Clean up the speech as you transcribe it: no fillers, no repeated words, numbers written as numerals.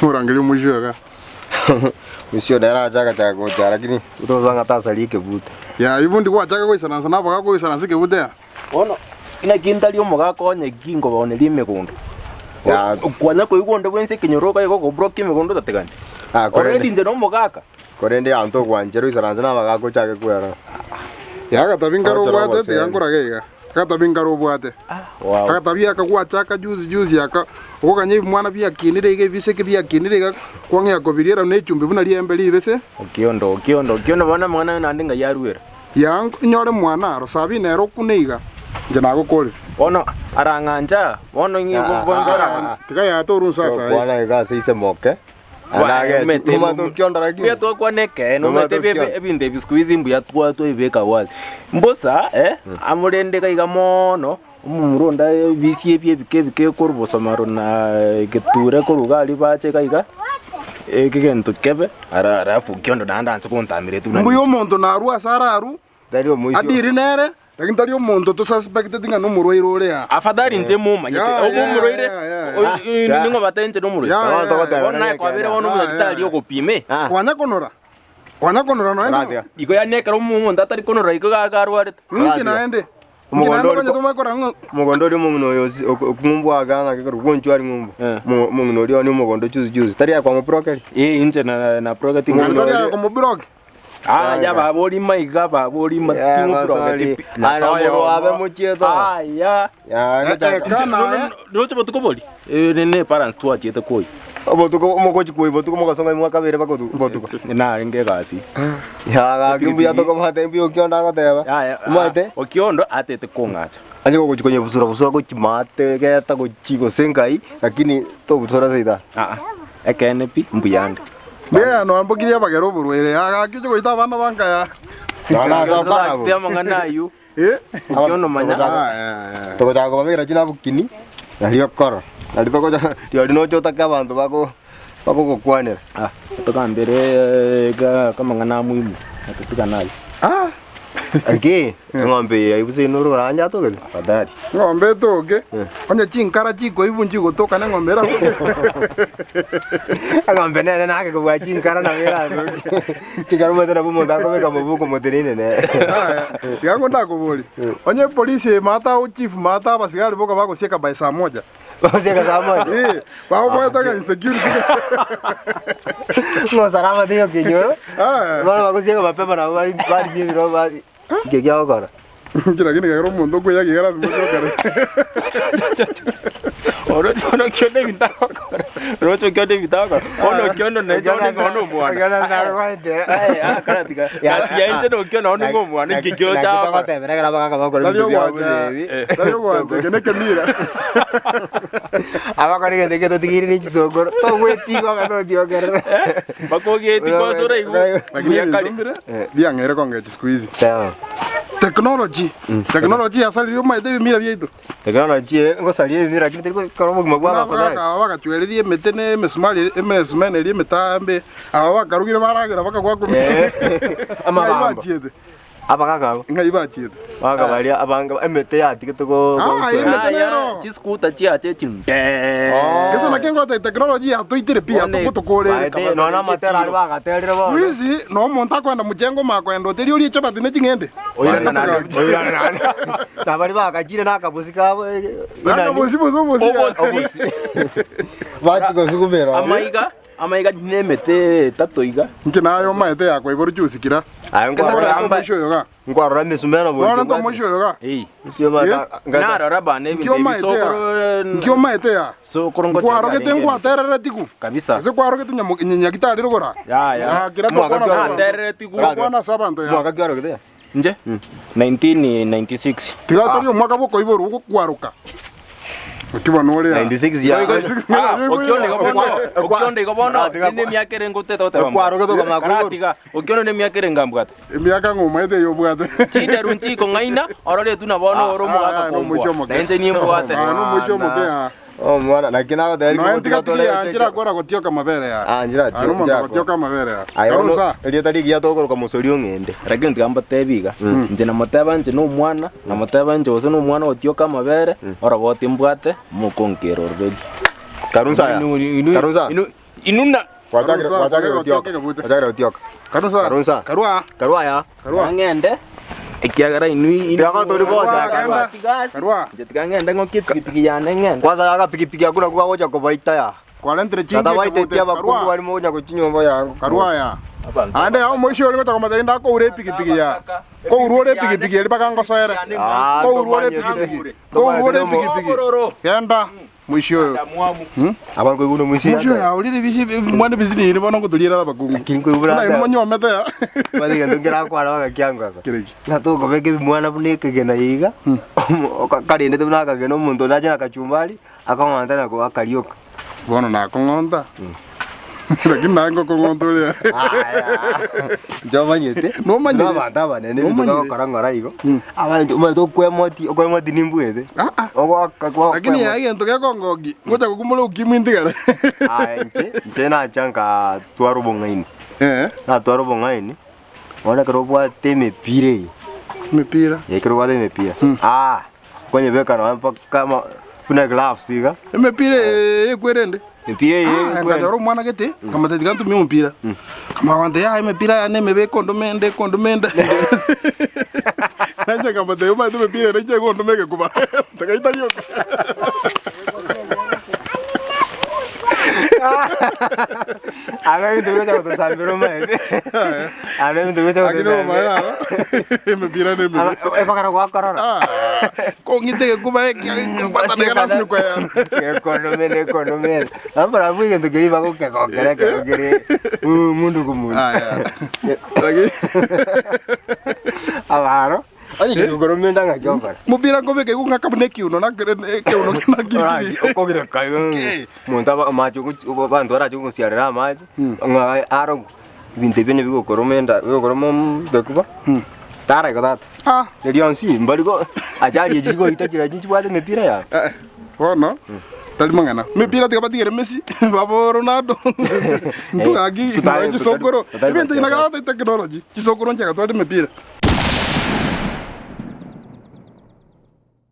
Murangilia mwisho Mwisho dara chaka chaka kocha lakini utozanga tasali kebuta. Ya ibundi kwa chaka kwa sana sana baka kwa sana sike buta. Ono ina kindali omoga konye kingo boneli mekondo. Ya Kwanya ko yuko ndebwense kinyoroka yuko ko broke mekondo tatekanje. Already nje no mogaka. Korende anto kwanjero sana sana baka kocha ke kwera. Ya katabingaro bwate tiangura geiga. Katabingaro bwate. Wow. Katabia kwa chaka juzi aka okanye mwana bia kinire ige biseke bia kinire ga kwange akobiriera ne chumbe buna liembe libese. Okiondo bana mwana nandinga yaruera. Yang nyore mwana ro Sabina ro kuneiga. Nje nagukuri. Ono aranganja, ono ngiye bondora. Tika ya torun sasa. Bwana ega seise moke. Anage tuma to Okiondo lakini. Pia to kwa neke, no mete ebinde biskuizi mbuya twa to ibeka wali. Mbosa amurende kaiga mono. Umuronda bisiye bike korubosa marona geture korugali bache kaiga. Kigento kebe arafu Okiondo ndandanse kontamire tu. Mbuyo muntu naru asararu. Dario mwisho. Adiri nere. Lakini tari omuntu to suspect tinga no muroire uria. Afadhali nje mumanyite. Obo muroire. Ningo batenje no muroire. Ona kwa bere wono mutali okopime. Kwanya konora no ende. Iko ya nekero mumuntu atari konora iko gagarware. Niki naende. Mugondo mungu yosi okumumbu aganga ke rugoncho ari ngumbu. Mungu rio ni mugondo juzi. Tari akwa mu broker. Inje na broker tinga. Tari akwa mu broker. Ya baboli maiga baboli matingo broker. Na sayo abe muchieto. Ya. Ya kana. No chebo tukoboli. Ne parents tu achiete koi. Obotuko mokochi koi botuko mokasonga mwaka bere bako botuko. Na nge kasi. Ya ga kimbu ya toko mate mbi Okiondo agoteba. Ya. Mate. Okiondo atete kongacha. Anje gochikonye busura gochimate geta gochigo sengai lakini to busura seida. Ekenepi mbuyande. Bea no ambokiria bagero burwere agakijo goita bana banka ya. Na kana bo. Pia mangana yu. Okiondo manya. Toko chago babira china bukini. Nalio koro. Nalito ko dio no chota ka bantu bako kokwanera. Tokambere kama ngana muimu. Atutika nayo. Ange ngombe aibuse no ranya to gele. Fadhali. Ngombe toke. Onye chinkara chiko ibunji gotoka na ngombe ra. Ngombe nene nake ko chinkara na mera. Chinkara mo tena bumo ndako beka mabuko moterine ne. Yango ndako boli. Onye polisi mata o chief mata basigari boka bako sieka by saa moja. Sieka saa moja. Bao taka insecurity. No salama dio kinyoro. Bana bako sieka mapema na bali biro bali. Gegia ogora. Kila kini kagero mundo ko yagi gara mundo kare. Oro chono kyone bitako. Rocho kyone bitako. Ono kyono ne joni ngono mwana. Gana naro waite. Kana tika. Ya inje no kyono ono ngo mwana kikyo cha. Ko te bere gara baka ko Dario wante kene kemira. Aba kani ngende keto tigiri ni chisogoro. To weti ko ngano dio kere. Bako geti ko sore igu. Lakini ndombire. Bia ngere ko ngeti squeeze. Technology asali maite mira bieto. Technology ngo sali mira kini tiko koromo magwa fadhali. Aba chwererie metene mesmali mesmene metambe. Aba karugire baragira baka kwa kumi. Ama bambo. Aba kaka. Ngai batiete. Baka bali abanga emete yati kitoko. Emete nero. Chiskuta chia chechim. Kesa na kengo technology atoitire pia tokore. No na matera ari baka terire bo. Wizi no monta kwenda mujengo makwenda teri uri chapati ne chingende. Oyana na bali baka chine na kabusika. Naka bosi. Bati ko sugumero. Amaiga nemete tatoiga. Nkinayo maite yakwa iburu chusikira. Ngwarora misumeno bo. Ngwarora mwisho yoga. Sio ba ngara raba ne bisokoro. Nkyo maite ya. So korongo. Kwaro kete ngwa terere tiku. Kabisa. Ase kwaro kete Nyagetiara rogora. Ya. Kira to kwana terere tiku. Kwana sabanto ya. Mwaka kwaro kete. Nje. 1996. Tiga tori mwaka boko iburu kwaruka. Kiba nore 96 ya. Okiondo gobono ni miaka rengote tote bamwe. Kwaro keto kama kwaro. Okiondo ni miaka rengambwate. Miaka ngoma ite yo bwate. Chide runchi ko ngaina orore tuna bono oro mugaka ko. Nje ni mbwate. No mwisho mupea. Oh mwana na kina tayari No entika tole njira kwara gotioka mabere ya. Njira gotioka mabere ya. Karusa elia tari gia tokoro ka musori ongende. Lakini tigamba tebiga. Nje na muteba nje no mwana na muteba nje ose no mwana gotioka mabere ora bote mbwate mukonkero rodi. Karusa ya. Karusa. Inuna. Wachake gotioka. Karusa. Karua ya. Ngende. Ikiagara inui Tiaga tori boja Karua. Jetika ngende ngoki pikipiki yane ngende. Kwanza yaga pikipiki yakuna kuwa goja kobaita ya. Kwa lentre chingi. Tata waite tia bakungu wali moja kuchinyomba yangu. Karua ya. Ande hao moishi oli ngota komata inda ko ure pikipiki ya. Ko urore pikipiki eli bakango soere. Ko urore pikipiki. Ko urore pikipiki. Kenda moishi oyo. Abantu kuno muishi ya. Moishi ya oli bishi mwana bisini ni bono kutulira bakungu. Kinko ibura. Na imonyo meta ya. Badi gando ngira kwa na kyangu asa. Kireki. Na to ko beke mwana buneke gena yiga. Kali ndete bunaka gena umuntu naje nakachumbali akamwanda na ko akalioka. Bono na kongonda. Lakini nango kongondolia. Joma nyete. No manyire. No bataba nene bito karangara igo. Abantu umato kwemoti nimbuete. Lakini ya gento kya kongogi. Ngoja kukumula ukimwindigala. Nche na chanka twarubo ngaini. Na twarubo ngaini. Ona karobwa teme pire. Mipira. Karobwa teme pira. Kwenye beka na kama kuna gloves iga. Mipira ekwerende. Mipira ngajoro mwana gete kama tete kantu mi mpira. Kama wande ya mipira ya neme be kondomende. Nanje kama tete uma mipira nanje kondomeke kuba. Takaita yo. Aga mi tuwe chako tusambiro mae. Aga mi tuwe chako tusambiro. Mipira neme. Fakara kwa karara. Kongite kuba kwata de ganas ni kwa ya. Economene. Ambara buige ndugiri bako kekere. Mundu kumundu. Lagi. Abaro. Ani kugoromenda ngakyoka. Mupira ngobeke kungakabune kiuno na kiuno kinakiri. Okogire kayo. Mundu macho bantu ara cyo siarera macho. Nga aro binte bene bigo koromenda, bigo koromo bekuba. Tara ikatata. Nilionsi mbaligo ajali ejigo itakira jinchi bwate mipira ya. Wono. Tali mangana. Mipira tikabatigere Messi, babo Ronaldo. Ntukagi, chisokoro. Ibintu inagala technology. Chisokoro nchaka twade mipira.